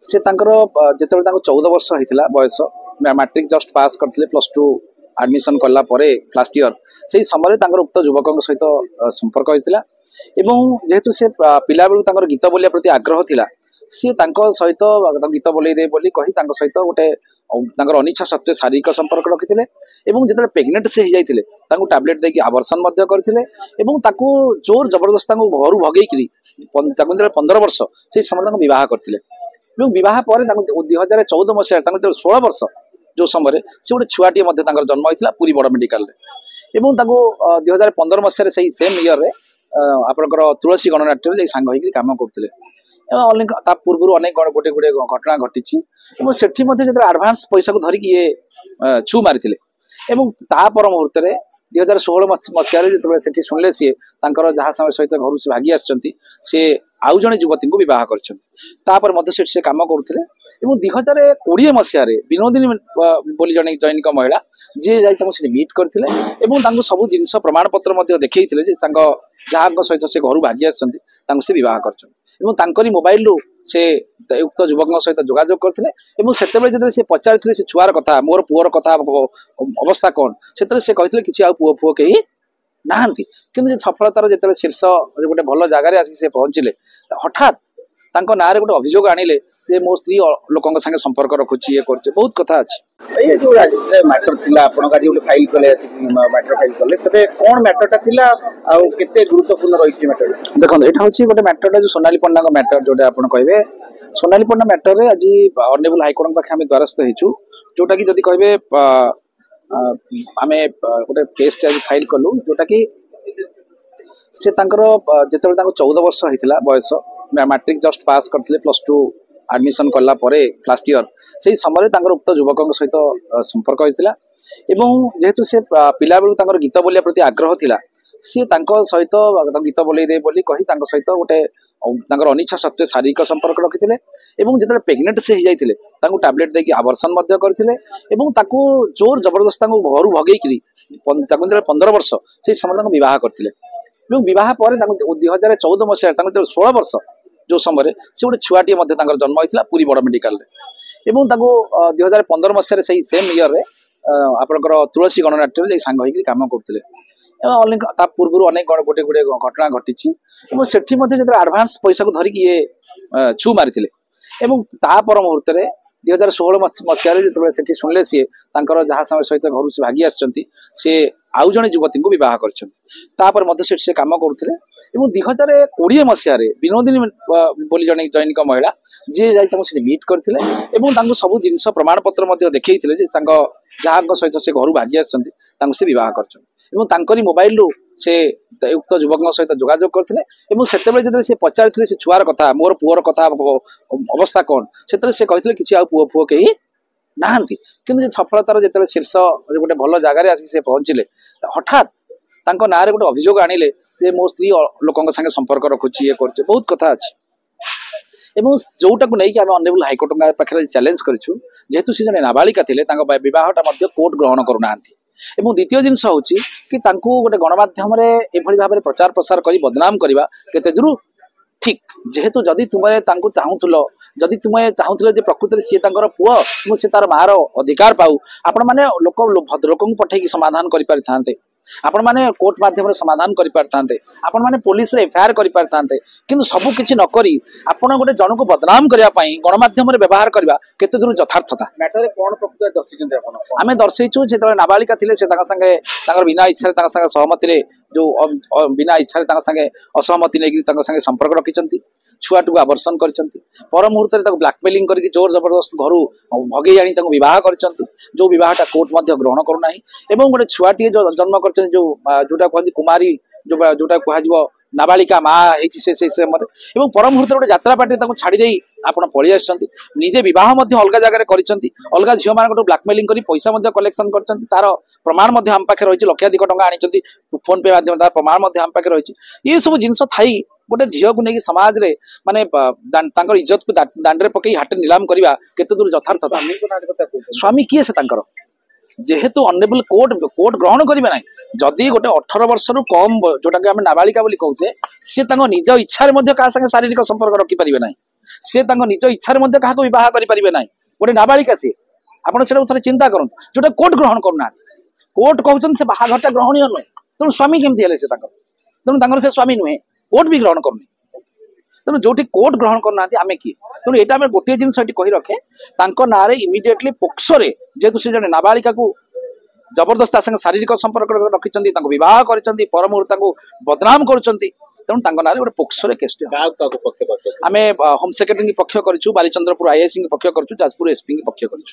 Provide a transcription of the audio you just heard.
से जिते 14 वर्ष होता बयस मैट्रिक जस्ट पास करते +2 एडमिशन कला लास्ट ईयर से समय उक्त युवक सहित संपर्क होता जेहेतु से पिला बेलू गीत बोलिया प्रति आग्रह थिला सी सहित गीत बोल दे बोली कही सहित गोटे अनिच्छा सत्वे शारीरिक संपर्क रखिते जिते प्रेग्नेंट से हो टैबलेट देकी आवर्सन करते जोर जबरदस्त घर भगेकरी 15 वर्ष से समय बह करते बह पर 2014 मसीह 16 वर्ष जो समय से गोटे छुआटे जन्म होता पूरी बड़ मेडिकल 2015 मसीह से सेम इयर आपंकर तुलसी गणनाट्य सांग होकर कम करते पूर्व अनेक गोटे गोटे घटना घटी से आडभांस पैसा को धरिक ये छु मारी पर मुहूर्त 2016 मसीह जो शुणिले सी जहाँ समय सहित घर से भागी आसी आउ जड़े युवती को बह कर कम करुले 2020 मसीह विनोदिनी बोली जड़े जैनिक महिला जी जाती मीट करते सब जिन प्रमाण पत्र देखते जहाँ सहित से घर भागी आसी बह कर मोबाइल रू से उक्त युवक सहित जोगाजोग करते से पचार से छुआर कथा मोर पुअर कथा अवस्था कौन से कहते कि पुओ फुओ कहीं नाहंती किंतु सफलतार जो शीर्ष गोटे भल जगार आसिक पहुँचले हठात ना गोटे अभियोग आनिले जे मो स्त्री लोक संगे संपर्क रखुची ये करछे बहुत कथा अछि ये जो मैटर थिला आपण का जो फाइल कले मैटर फाइल कले तबे कोन मैटरटा थिला आ केते गुरुत्वपूर्ण रहिछि मैटर देखो एटा होछि गोटे मैटरटा जो सोनाली पंडा का मैटर जोटा आपण कहबे सोनाली पंडा मैटर रे आज ऑनरेबल हाई कोर्ट पाखे हम द्वारस्थ हेछु जोटा कि जदी कहबे आमे गोटे केस आज फाइल कलु जोटा कि से जिते 14 वर्ष होता बयस मैट्रिक जस्ट पास करते +2 एडमिशन कला लास्ट ईयर से समय उक्त युवक सहित संपर्क होता जेहेतु से पिला बेलू गीत बोलिया प्रति आग्रह थिला सी सहित गीत बोल दे बोली कही सहित गोटे अनिच्छा सत्वे शारीरिक संपर्क रखिते जिते प्रेग्नेंट से हो टैबलेट देकी आवर्सन करते जोर जबरदस्त घर भगेकरी 15 वर्ष से समय बह करते बह पर 2014 मसीह 16 वर्ष जो समय से गोटे छुआटे जन्म होता पूरी बड़ मेडिकल 2015 मसीह से सेम इयर आपंकर तुलसी गणनाट्य सांग होकर कम करते पूर्व अनेक गोटे गोटे घटना घटी से आडभांस पैसा को धरिक ये छु मारी पर मुहूर्त 2016 मसीह जो शुणिले सी जहाँ समय सहित घर से भागी आसी आउ जड़े युवती को बह कर कम करुले 2020 मसीह विनोदिनी बोली जड़े जैनिक महिला जी जाती मीट करते सब जिन प्रमाण पत्र देखते जहाँ सहित से घर भागी आसी बह कर मोबाइल रू से उक्त युवक सहित जोगाजोग करते से पचार से छुआर कथा मोर पुअर कथा अवस्था कौन से कहते कि पुओ फुओ कहीं नाहंती किंतु सफलतार जो शीर्ष गोटे भल जगार आसिक पहुँचले हठात ना गोटे अभियोग आनिले जे मो स्त्री लोक संगे संपर्क रखुची ये करछे बहुत कथा अछि जोटा को नहीं कि आम ऑनरेबल हाईकोर्ट पाखे चैलेंज करूँ जेहेतु से जड़े नाबालिका थे बहटा कोर्ट ग्रहण करूना द्वितीय जिनस हूँ कि गोटे गणमाध्यम भाव में प्रचार प्रसार कर बदनाम करवा केते दूर ठीक जेहेतु जदि तुम्हें चाहूल जदि तुम्हें चाहूल प्रकृति में सी पुओ से तार मार अधिकार पाऊ आपण मैंने लोक पठे समाधान कर आपण मैंने कोर्ट माध्यम समाधान कर आपण मैंने पुलिस एफआईआर कर किंतु सबू किसी नक आपण गोटे जन को बदनाम करने गणमाध्यम व्यवहार करवा केते दूर यथार्थता मैटर कोन प्रकृति दर्शिचंते आपण आमे दर्शैछु जे नाबालिका थिले से संगे बिना इच्छा सहमति जो बिना इच्छा संगे असहमति नहीं संगे संपर्क रखिंट छुआटू आवर्सन कर मुहूर्त ब्लाकमेलिंग कर जोर जबरदस्त घर भगे आनी बह कर जो बहटा कोर्ट ग्रहण करूना गोटे छुआटी जो जन्म कर जोटा कहते कुमारी जोटा कह नाबालिका माँ से समय पर मुहूर्त गोटे यात्रा पार्टी छाड़ी आप पलि आजे बहुत अलग जगह कर झील मान ब्लाकमेलिंग कर पैसा कलेक्शन कर तार प्रमाण आम पाखे रही लक्षाधिक टंका आनी फोन पे माध्यम तार प्रमाण आम पाखे रही ये सब जिनस थी गोटे झील को लेकिन समाज रे माने इज्जत को दांडे पकई हाट निलाम करवा केते दूर यथार्थता स्वामी किए से जेहेतु ऑनरेबल कोर्ट ग्रहण करेंगे ना जदि गोटे 18 वर्ष रु कम जोटा कि आम नाबालिका कहूचे सी निज इच्छा क्या शारीरिक संपर्क रखिपारे ना से निज इच्छा क्या बह करेंगे ना गोटे नाबालिका सी आपड़ से थे चिंता करूँ जोटा कोर्ट ग्रहण करना कोर्ट कहते से बाहाघरटा ग्रहणीय नुहे तेणु स्वामी केमती है तेणु से स्वामी नुहे कोर्ट भी ग्रहण करनी तेणु जो कोर्ट ग्रहण करना आम किए तेणु यहाँ आम गोटे जिन कही रखे ना इमिडिएटली पोक्सो जेहेतु से जन नाबालिका को जबरदस्त शारीरिक संपर्क रखिंट बह कर पर मुहूर्त बदनाम कर तेणु ना गोटे पोक्सो केस आम होम सेक्रेटरी पक्ष करूँ बालीचंद्रपुर आईआईसी पक्ष करूँ जाजपुर एसपी पक्ष करूँ।